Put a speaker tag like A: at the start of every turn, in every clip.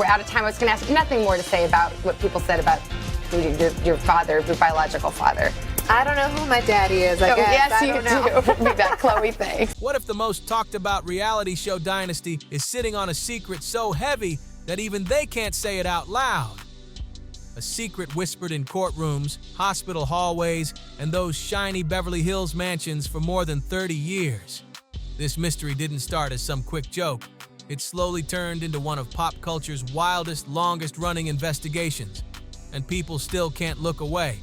A: we're out of time. I was going to ask nothing more to say about what people said about your father, your biological father.
B: I don't know who my daddy is, I guess.
A: Yes,
B: I
A: you
B: don't know.
A: do. Be that Khloe thing.
C: What if the most talked about reality show dynasty is sitting on a secret so heavy that even they can't say it out loud? A secret whispered in courtrooms, hospital hallways, and those shiny Beverly Hills mansions for more than 30 years. This mystery didn't start as some quick joke. It slowly turned into one of pop culture's wildest, longest-running investigations, and people still can't look away.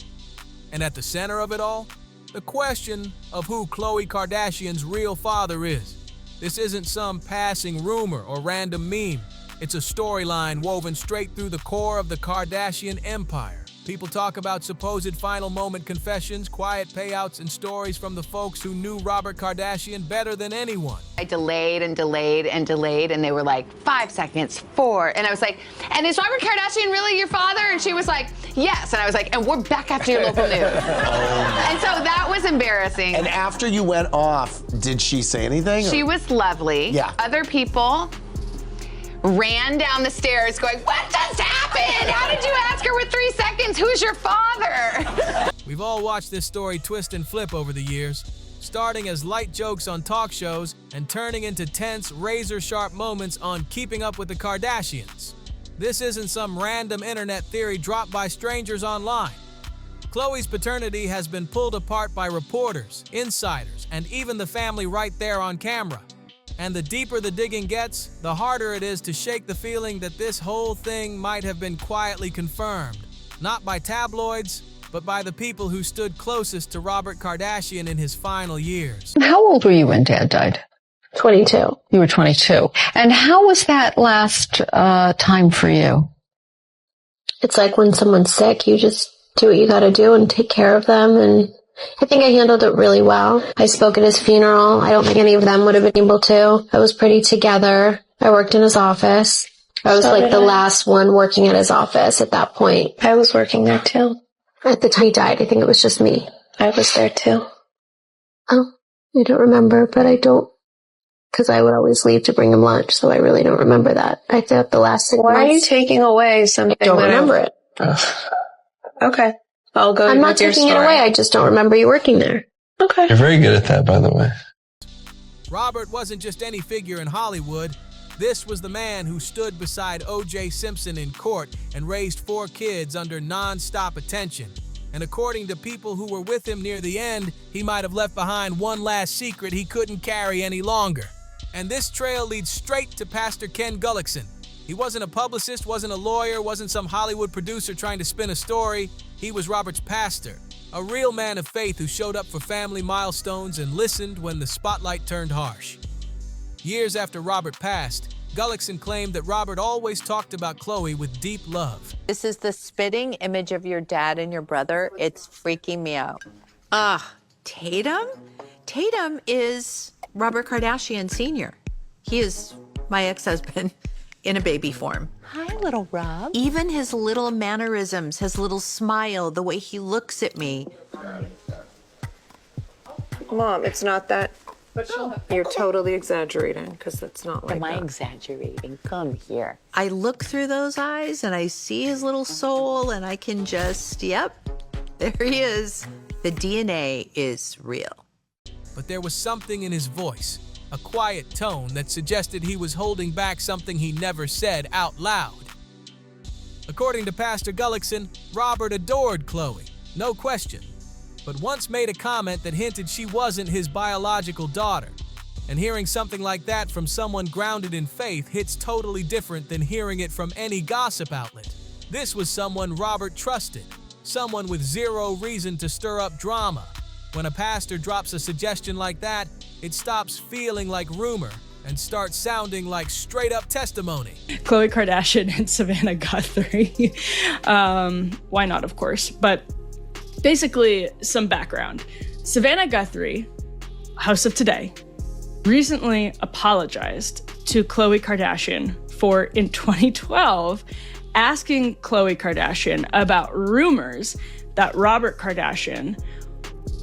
C: And at the center of it all, the question of who Khloe Kardashian's real father is. This isn't some passing rumor or random meme. It's a storyline woven straight through the core of the Kardashian empire. People talk about supposed final moment confessions, quiet payouts, and stories from the folks who knew Robert Kardashian better than anyone.
A: I delayed and delayed and delayed, and they were like, 5 seconds, 4. And I was like, and is Robert Kardashian really your father? And she was like, yes. And I was like, and we're back after your local news. And so that was embarrassing.
D: And after you went off, did she say anything?
A: She was lovely.
D: Yeah.
A: Other people ran down the stairs going, what just happened? How did you ask her with 3 seconds? Who's your father?
C: We've all watched this story twist and flip over the years, starting as light jokes on talk shows and turning into tense, razor-sharp moments on Keeping Up with the Kardashians. This isn't some random internet theory dropped by strangers online. Khloe's paternity has been pulled apart by reporters, insiders, and even the family right there on camera. And the deeper the digging gets, the harder it is to shake the feeling that this whole thing might have been quietly confirmed, not by tabloids, but by the people who stood closest to Robert Kardashian in his final years.
E: How old were you when Dad died?
B: 22.
E: You were 22. And how was that last time for you?
B: It's like when someone's sick, you just do what you gotta do and take care of them, and I think I handled it really well. I spoke at his funeral. I don't think any of them would have been able to. I was pretty together. I worked in his office. I was like the last one working at his office at that point.
F: I was working there too.
B: At the time he died, I think it was just me.
F: I was there too.
B: Oh, I don't remember, but I don't, because I would always leave to bring him lunch, so I really don't remember that. I thought the last 6 months.
F: Why are you taking away something?
B: I don't remember it.
F: Okay. I'll go
B: I'm not
F: with your
B: taking it
F: story.
B: away. I just don't remember you working there.
F: Okay.
G: You're very good at that, by the way.
C: Robert wasn't just any figure in Hollywood. This was the man who stood beside O.J. Simpson in court and raised 4 kids under non-stop attention. And according to people who were with him near the end, he might have left behind one last secret he couldn't carry any longer. And this trail leads straight to Pastor Ken Gullickson. He wasn't a publicist, wasn't a lawyer, wasn't some Hollywood producer trying to spin a story. He was Robert's pastor, a real man of faith who showed up for family milestones and listened when the spotlight turned harsh. Years after Robert passed, Gullickson claimed that Robert always talked about Khloe with deep love.
H: This is the spitting image of your dad and your brother. It's freaking me out.
I: Tatum? Tatum is Robert Kardashian Sr. He is my ex-husband in a baby form.
H: Hi, little Rob.
I: Even his little mannerisms, his little smile, the way he looks at me.
F: Mom, it's not that. You're totally exaggerating, because that's not like
H: Am I
F: that.
H: exaggerating? Come here.
I: I look through those eyes and I see his little soul and I can just, yep, there he is. The DNA is real.
C: But there was something in his voice, a quiet tone that suggested he was holding back something he never said out loud. According to Pastor Gullickson, Robert adored Khloe, no question, but once made a comment that hinted she wasn't his biological daughter. And hearing something like that from someone grounded in faith hits totally different than hearing it from any gossip outlet. This was someone Robert trusted, someone with zero reason to stir up drama. When a pastor drops a suggestion like that, it stops feeling like rumor and starts sounding like straight-up testimony.
J: Khloe Kardashian and Savannah Guthrie. Why not, of course. But basically, some background. Savannah Guthrie, House of Today, recently apologized to Khloe Kardashian for, in 2012, asking Khloe Kardashian about rumors that Robert Kardashian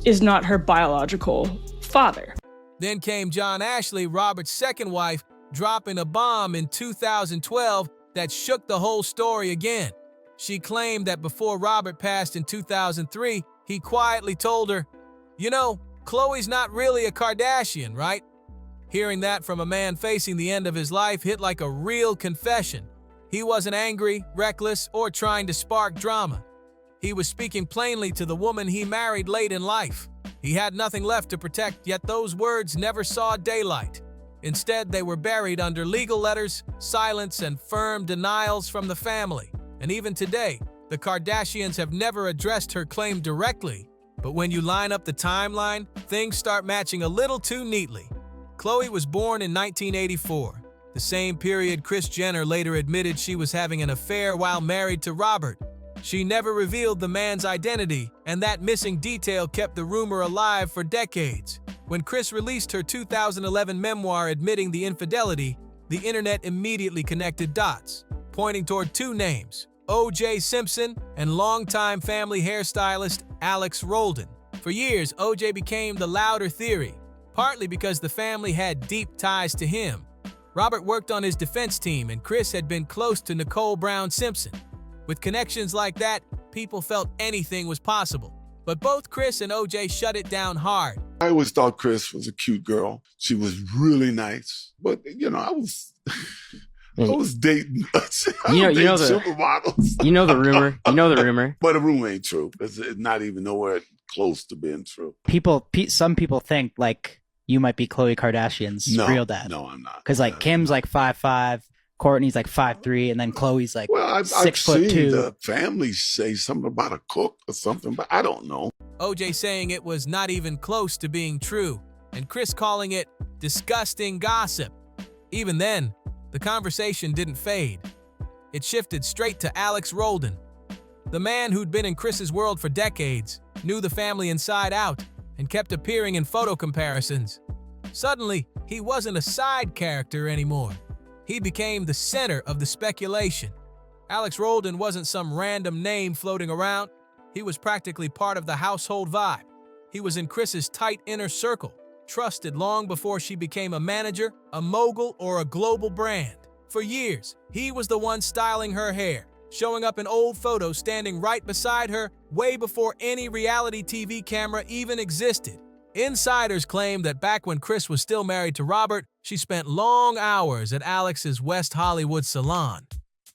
J: is not her biological father.
C: Then came John Ashley, Robert's second wife, dropping a bomb in 2012 that shook the whole story again. She claimed that before Robert passed in 2003, he quietly told her, "You know, Khloe's not really a Kardashian, right?" Hearing that from a man facing the end of his life hit like a real confession. He wasn't angry, reckless, or trying to spark drama. He was speaking plainly to the woman he married late in life. He had nothing left to protect, yet those words never saw daylight. Instead, they were buried under legal letters, silence, and firm denials from the family. And even today, the Kardashians have never addressed her claim directly. But when you line up the timeline, things start matching a little too neatly. Khloe was born in 1984, the same period Kris Jenner later admitted she was having an affair while married to Robert. She never revealed the man's identity, and that missing detail kept the rumor alive for decades. When Kris released her 2011 memoir admitting the infidelity, the internet immediately connected dots, pointing toward two names, O.J. Simpson and longtime family hairstylist Alex Roldan. For years, O.J. became the louder theory, partly because the family had deep ties to him. Robert worked on his defense team, and Kris had been close to Nicole Brown Simpson. With connections like that, people felt anything was possible. But both Kris and O.J. shut it down hard.
G: I always thought Kris was a cute girl. She was really nice. But, you know, I was dating supermodels.
K: You know the rumor.
G: But the rumor ain't true. It's not even nowhere close to being true.
K: Some people think, like, you might be Khloe Kardashian's real dad.
G: No, I'm not.
K: Because, like, Kim's like 5'5", Kourtney's like 5'3", and then Khloe's like 6'2".
G: I've seen the family say something about a cook or something, but I don't know.
C: O.J. saying it was not even close to being true, and Kris calling it disgusting gossip. Even then, the conversation didn't fade. It shifted straight to Alex Roldan. The man who'd been in Kris's world for decades, knew the family inside out, and kept appearing in photo comparisons. Suddenly, he wasn't a side character anymore. He became the center of the speculation. Alex Roldan wasn't some random name floating around. He was practically part of the household vibe. He was in Kris's tight inner circle, trusted long before she became a manager, a mogul, or a global brand. For years, he was the one styling her hair, showing up in old photos standing right beside her way before any reality TV camera even existed. Insiders claim that back when Kris was still married to Robert, she spent long hours at Alex's West Hollywood salon.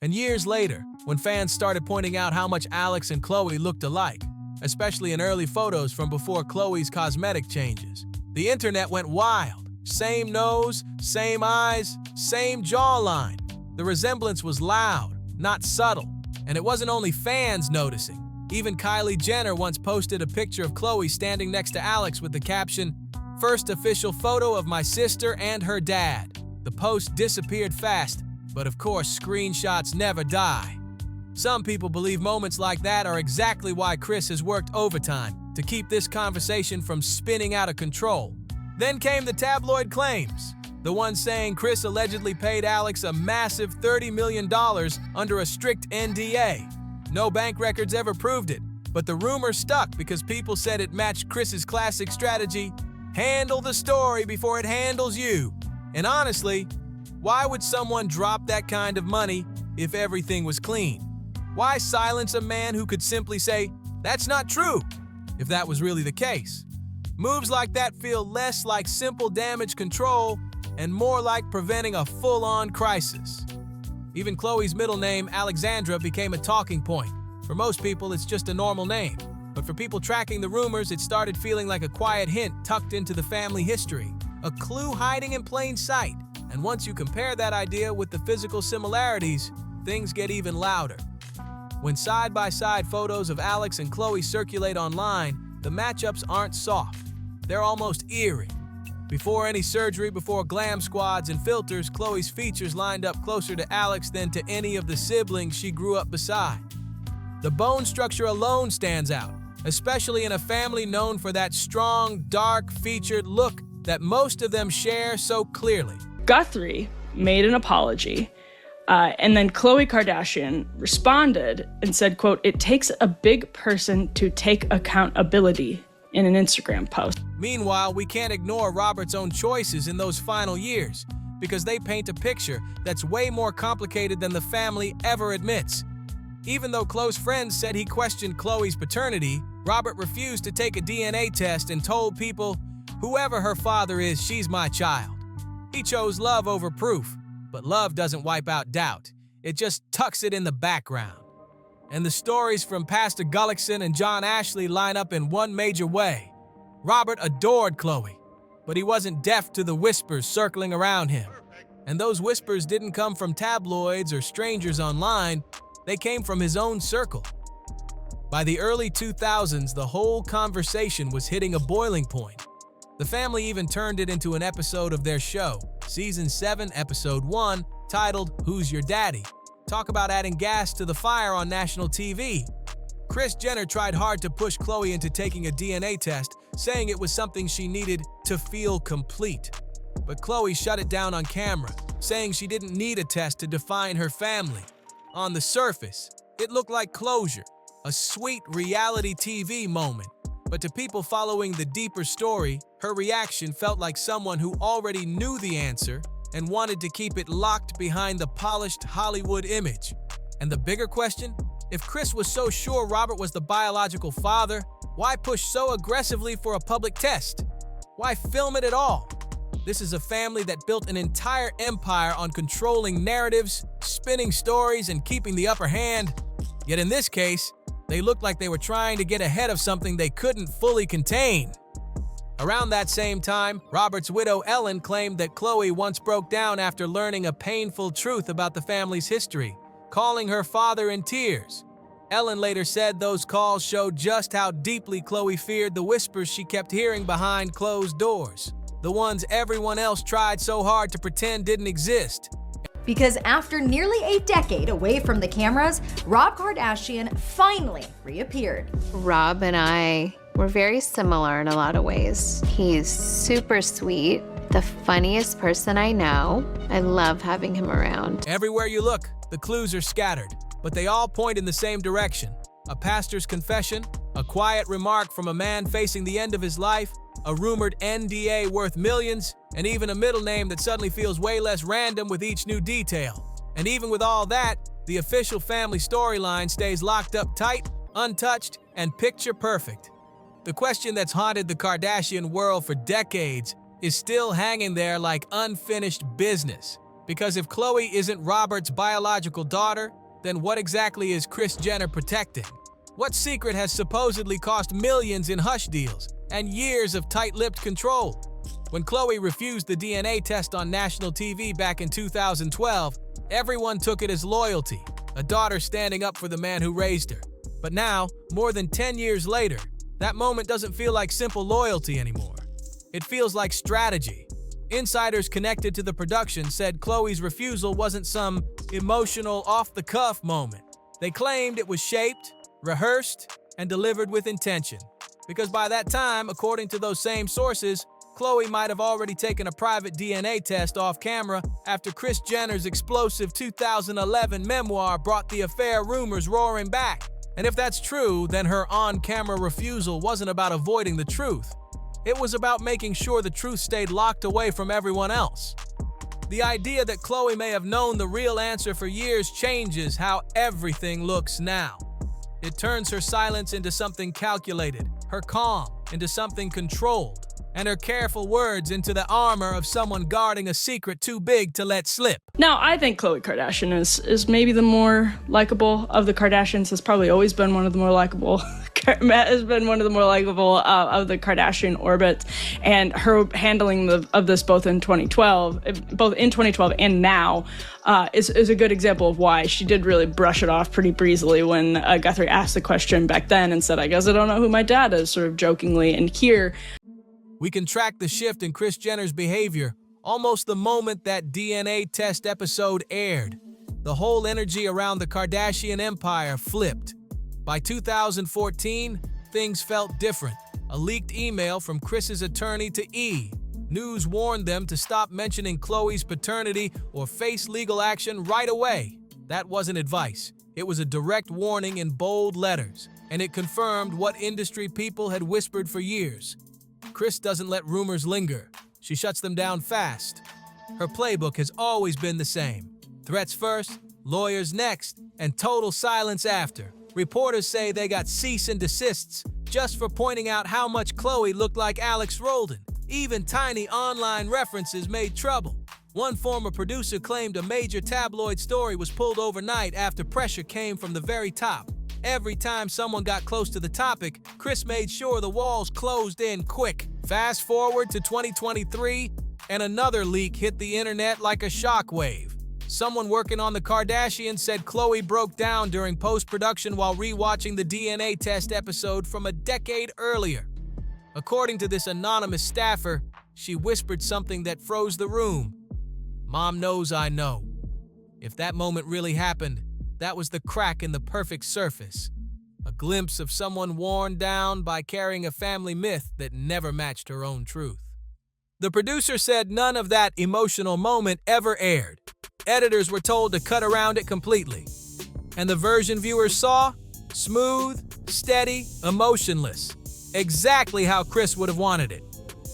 C: And years later, when fans started pointing out how much Alex and Khloe looked alike, especially in early photos from before Khloe's cosmetic changes, the internet went wild. Same nose, same eyes, same jawline. The resemblance was loud, not subtle. And it wasn't only fans noticing. Even Kylie Jenner once posted a picture of Khloe standing next to Alex with the caption, "First official photo of my sister and her dad." The post disappeared fast, but of course, screenshots never die. Some people believe moments like that are exactly why Kris has worked overtime to keep this conversation from spinning out of control. Then came the tabloid claims, the one saying Kris allegedly paid Alex a massive $30 million under a strict NDA. No bank records ever proved it, but the rumor stuck because people said it matched Kris's classic strategy, handle the story before it handles you. And honestly, why would someone drop that kind of money if everything was clean? Why silence a man who could simply say, "That's not true," if that was really the case? Moves like that feel less like simple damage control and more like preventing a full-on crisis. Even Khloe's middle name, Alexandra, became a talking point. For most people, it's just a normal name. But for people tracking the rumors, it started feeling like a quiet hint tucked into the family history, a clue hiding in plain sight. And once you compare that idea with the physical similarities, things get even louder. When side-by-side photos of Alex and Khloe circulate online, the matchups aren't soft. They're almost eerie. Before any surgery, before glam squads and filters, Khloe's features lined up closer to Alex than to any of the siblings she grew up beside. The bone structure alone stands out, especially in a family known for that strong, dark-featured look that most of them share so clearly.
J: Guthrie made an apology, and then Khloe Kardashian responded and said, quote, "It takes a big person to take accountability," in an Instagram post.
C: Meanwhile, we can't ignore Robert's own choices in those final years. because they paint a picture that's way more complicated than the family ever admits. Even though close friends said he questioned Khloe's paternity, Robert refused to take a DNA test and told people, "Whoever her father is, she's my child." He chose love over proof, but love doesn't wipe out doubt. It just tucks it in the background. And the stories from Pastor Gullickson and John Ashley line up in one major way. Robert adored Khloe, but he wasn't deaf to the whispers circling around him. And those whispers didn't come from tabloids or strangers online. They came from his own circle. By the early 2000s, the whole conversation was hitting a boiling point. The family even turned it into an episode of their show, Season 7, Episode 1, titled Who's Your Daddy? Talk about adding gas to the fire on national TV. Kris Jenner tried hard to push Khloe into taking a DNA test, saying it was something she needed to feel complete. But Khloe shut it down on camera, saying she didn't need a test to define her family. On the surface, it looked like closure, a sweet reality TV moment. But to people following the deeper story, her reaction felt like someone who already knew the answer and wanted to keep it locked behind the polished Hollywood image. And the bigger question? If Kris was so sure Robert was the biological father, why push so aggressively for a public test? Why film it at all? This is a family that built an entire empire on controlling narratives, spinning stories, and keeping the upper hand. Yet in this case, they looked like they were trying to get ahead of something they couldn't fully contain. Around that same time, Robert's widow Ellen claimed that Khloe once broke down after learning a painful truth about the family's history, calling her father in tears. Ellen later said those calls showed just how deeply Khloe feared the whispers she kept hearing behind closed doors, the ones everyone else tried so hard to pretend didn't exist.
L: Because after nearly a decade away from the cameras, Rob Kardashian finally reappeared.
M: Rob and I were very similar in a lot of ways. He's super sweet, the funniest person I know. I love having him around.
C: Everywhere you look, the clues are scattered, but they all point in the same direction. A pastor's confession, a quiet remark from a man facing the end of his life, a rumored NDA worth millions, and even a middle name that suddenly feels way less random with each new detail. And even with all that, the official family storyline stays locked up tight, untouched, and picture perfect. The question that's haunted the Kardashian world for decades is still hanging there like unfinished business. Because if Khloe isn't Robert's biological daughter, then what exactly is Kris Jenner protecting? What secret has supposedly cost millions in hush deals and years of tight-lipped control? When Khloe refused the DNA test on national TV back in 2012, everyone took it as loyalty, a daughter standing up for the man who raised her. But now, more than 10 years later, that moment doesn't feel like simple loyalty anymore. It feels like strategy. Insiders connected to the production said Khloe's refusal wasn't some emotional, off-the-cuff moment. They claimed it was shaped, rehearsed, and delivered with intention. Because by that time, according to those same sources, Khloe might have already taken a private DNA test off camera after Kris Jenner's explosive 2011 memoir brought the affair rumors roaring back. And if that's true, then her on-camera refusal wasn't about avoiding the truth. It was about making sure the truth stayed locked away from everyone else. The idea that Khloe may have known the real answer for years changes how everything looks now. It turns her silence into something calculated, her calm into something controlled, and her careful words into the armor of someone guarding a secret too big to let slip.
J: Now, I think Khloe Kardashian is maybe the more likable of the Kardashians, has probably always been one of the more likable. Matt has been one of the more likable of the Kardashian orbit, and her handling of this both in 2012 and now is a good example of why she did really brush it off pretty breezily when Guthrie asked the question back then and said, "I guess I don't know who my dad is," sort of jokingly. And here,
C: we can track the shift in Kris Jenner's behavior almost the moment that DNA test episode aired. The whole energy around the Kardashian empire flipped. By 2014, things felt different. A leaked email from Kris's attorney to E! News warned them to stop mentioning Khloe's paternity or face legal action right away. That wasn't advice. It was a direct warning in bold letters, and it confirmed what industry people had whispered for years. Kris doesn't let rumors linger. She shuts them down fast. Her playbook has always been the same. Threats first, lawyers next, and total silence after. Reporters say they got cease and desists just for pointing out how much Khloe looked like Alex Roldan. Even tiny online references made trouble. One former producer claimed a major tabloid story was pulled overnight after pressure came from the very top. Every time someone got close to the topic, Kris made sure the walls closed in quick. Fast forward to 2023, and another leak hit the internet like a shockwave. Someone working on the Kardashians said Khloe broke down during post-production while rewatching the DNA test episode from a decade earlier. According to this anonymous staffer, she whispered something that froze the room. "Mom knows I know." If that moment really happened, that was the crack in the perfect surface. A glimpse of someone worn down by carrying a family myth that never matched her own truth. The producer said none of that emotional moment ever aired. Editors were told to cut around it completely. And the version viewers saw? Smooth, steady, emotionless. Exactly how Kris would have wanted it.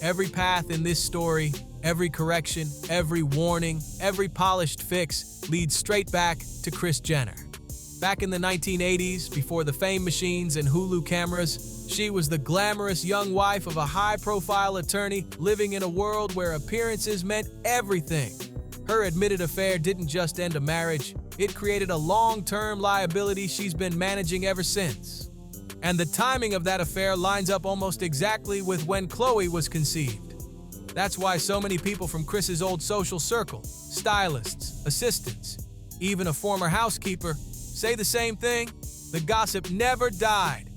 C: Every path in this story, every correction, every warning, every polished fix leads straight back to Kris Jenner. Back in the 1980s, before the fame machines and Hulu cameras, she was the glamorous young wife of a high-profile attorney living in a world where appearances meant everything. Her admitted affair didn't just end a marriage, it created a long-term liability she's been managing ever since. And the timing of that affair lines up almost exactly with when Khloe was conceived. That's why so many people from Kris's old social circle, stylists, assistants, even a former housekeeper, say the same thing. The gossip never died.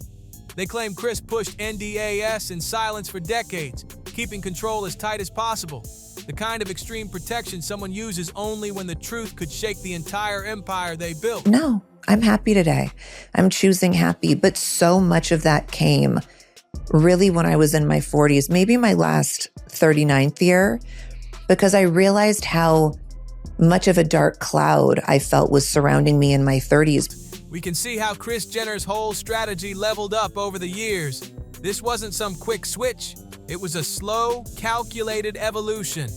C: They claim Kris pushed NDAS in silence for decades, keeping control as tight as possible. The kind of extreme protection someone uses only when the truth could shake the entire empire they built.
N: No, I'm happy today. I'm choosing happy, but so much of that came really when I was in my 40s, maybe my last 39th year, because I realized how much of a dark cloud I felt was surrounding me in my 30s.
C: We can see how Kris Jenner's whole strategy leveled up over the years. This wasn't some quick switch. It was a slow, calculated evolution.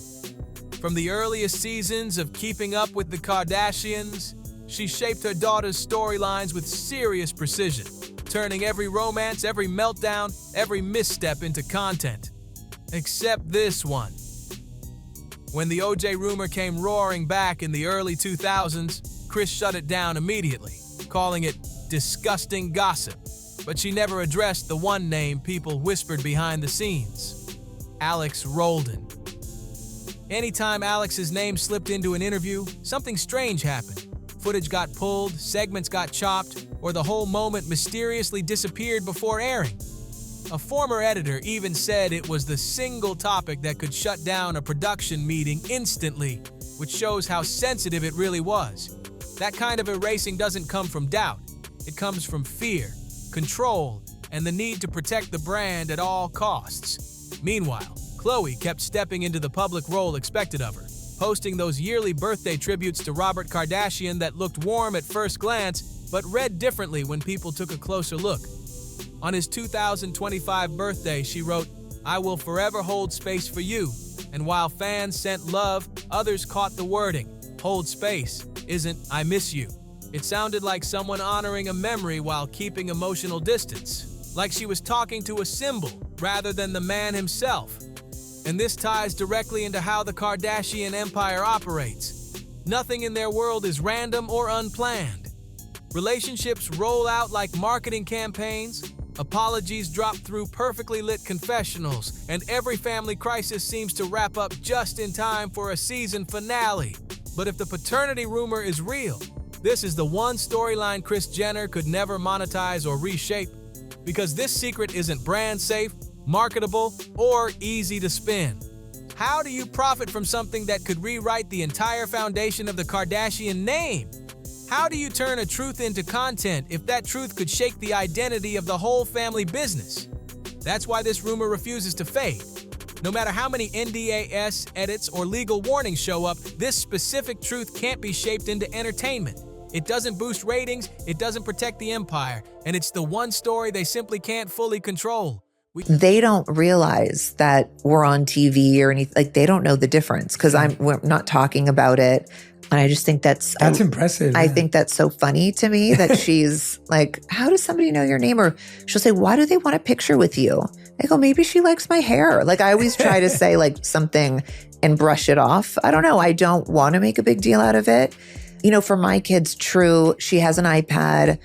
C: From the earliest seasons of Keeping Up with the Kardashians, she shaped her daughter's storylines with serious precision, turning every romance, every meltdown, every misstep into content. Except this one. When the OJ rumor came roaring back in the early 2000s, Kris shut it down immediately, calling it disgusting gossip. But she never addressed the one name people whispered behind the scenes: Alex Roldan. Anytime Alex's name slipped into an interview, something strange happened. Footage got pulled, segments got chopped, or the whole moment mysteriously disappeared before airing. A former editor even said it was the single topic that could shut down a production meeting instantly, which shows how sensitive it really was. That kind of erasing doesn't come from doubt. It comes from fear, control, and the need to protect the brand at all costs. Meanwhile, Khloe kept stepping into the public role expected of her, posting those yearly birthday tributes to Robert Kardashian that looked warm at first glance, but read differently when people took a closer look. On his 2025 birthday, she wrote, "I will forever hold space for you." And while fans sent love, others caught the wording. Hold space isn't "I miss you." It sounded like someone honoring a memory while keeping emotional distance, like she was talking to a symbol rather than the man himself. And this ties directly into how the Kardashian empire operates. Nothing in their world is random or unplanned. Relationships roll out like marketing campaigns, apologies drop through perfectly lit confessionals, and every family crisis seems to wrap up just in time for a season finale. But if the paternity rumor is real, this is the one storyline Kris Jenner could never monetize or reshape, because this secret isn't brand safe, marketable, or easy to spin. How do you profit from something that could rewrite the entire foundation of the Kardashian name? How do you turn a truth into content if that truth could shake the identity of the whole family business? That's why this rumor refuses to fade. No matter how many NDAS edits or legal warnings show up, this specific truth can't be shaped into entertainment. It doesn't boost ratings, it doesn't protect the empire, and it's the one story they simply can't fully control.
N: They don't realize that we're on TV or anything. Like, they don't know the difference because we're not talking about it. And I just think that's
O: impressive.
N: I think that's so funny to me that she's like, how does somebody know your name? Or she'll say, why do they want a picture with you? I go, maybe she likes my hair. Like, I always try to say like something and brush it off. I don't know. I don't want to make a big deal out of it. You know, for my kids, true, she has an iPad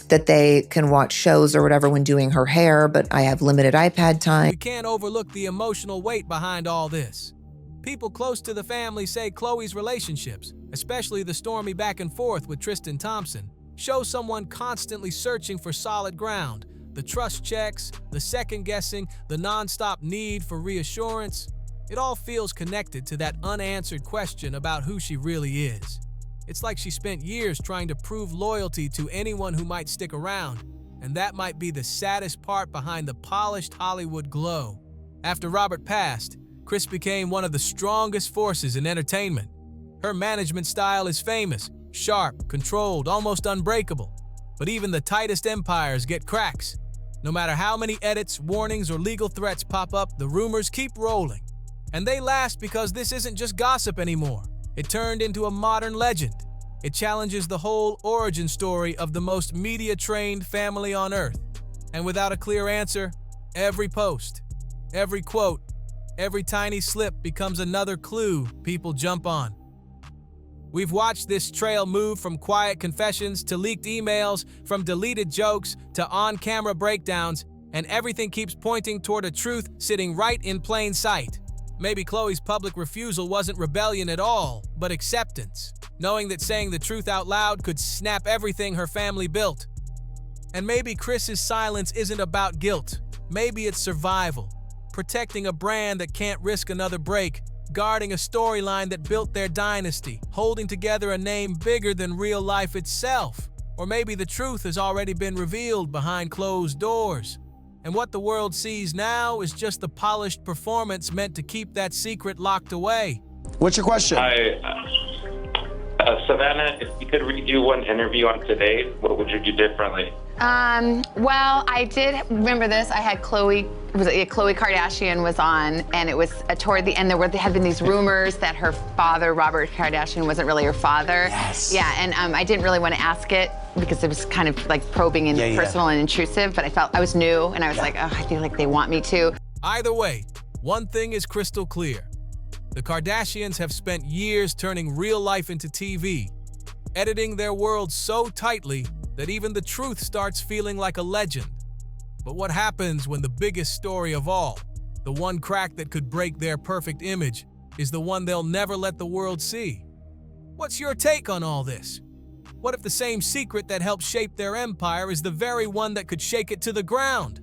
N: that they can watch shows or whatever when doing her hair, but I have limited iPad time.
C: We can't overlook the emotional weight behind all this. People close to the family say Khloe's relationships, especially the stormy back and forth with Tristan Thompson, show someone constantly searching for solid ground. The trust checks, the second-guessing, the nonstop need for reassurance. It all feels connected to that unanswered question about who she really is. It's like she spent years trying to prove loyalty to anyone who might stick around, and that might be the saddest part behind the polished Hollywood glow. After Robert passed, Kris became one of the strongest forces in entertainment. Her management style is famous, sharp, controlled, almost unbreakable. But even the tightest empires get cracks. No matter how many edits, warnings, or legal threats pop up, the rumors keep rolling. And they last because this isn't just gossip anymore. It turned into a modern legend. It challenges the whole origin story of the most media-trained family on Earth. And without a clear answer, every post, every quote, every tiny slip becomes another clue people jump on. We've watched this trail move from quiet confessions to leaked emails, from deleted jokes to on-camera breakdowns, and everything keeps pointing toward a truth sitting right in plain sight. Maybe Khloe's public refusal wasn't rebellion at all, but acceptance, knowing that saying the truth out loud could snap everything her family built. And maybe Kris's silence isn't about guilt. Maybe it's survival, protecting a brand that can't risk another break, guarding a storyline that built their dynasty, holding together a name bigger than real life itself. Or maybe the truth has already been revealed behind closed doors. And what the world sees now is just the polished performance meant to keep that secret locked away.
D: What's your question?
P: Hi, Savannah, if you could redo one interview on Today, what would you do differently?
A: Well, I did remember this. I had Khloe Kardashian was on, and it was toward the end. There had been these rumors that her father, Robert Kardashian, wasn't really her father.
D: Yes.
A: Yeah, and I didn't really want to ask it because it was kind of like probing and personal and intrusive, but I felt I was new, and I was like, oh, I feel like they want me to.
C: Either way, one thing is crystal clear. The Kardashians have spent years turning real life into TV, editing their world so tightly that even the truth starts feeling like a legend. But what happens when the biggest story of all, the one crack that could break their perfect image, is the one they'll never let the world see? What's your take on all this? What if the same secret that helped shape their empire is the very one that could shake it to the ground?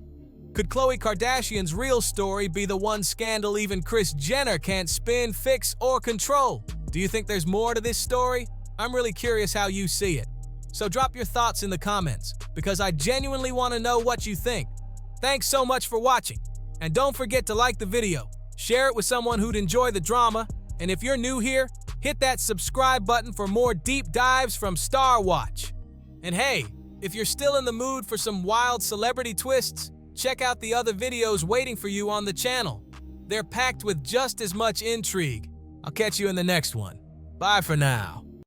C: Could Khloe Kardashian's real story be the one scandal even Kris Jenner can't spin, fix, or control? Do you think there's more to this story? I'm really curious how you see it. So drop your thoughts in the comments, because I genuinely want to know what you think. Thanks so much for watching. And don't forget to like the video, share it with someone who'd enjoy the drama, and if you're new here, hit that subscribe button for more deep dives from Star Watch. And hey, if you're still in the mood for some wild celebrity twists, check out the other videos waiting for you on the channel. They're packed with just as much intrigue. I'll catch you in the next one. Bye for now.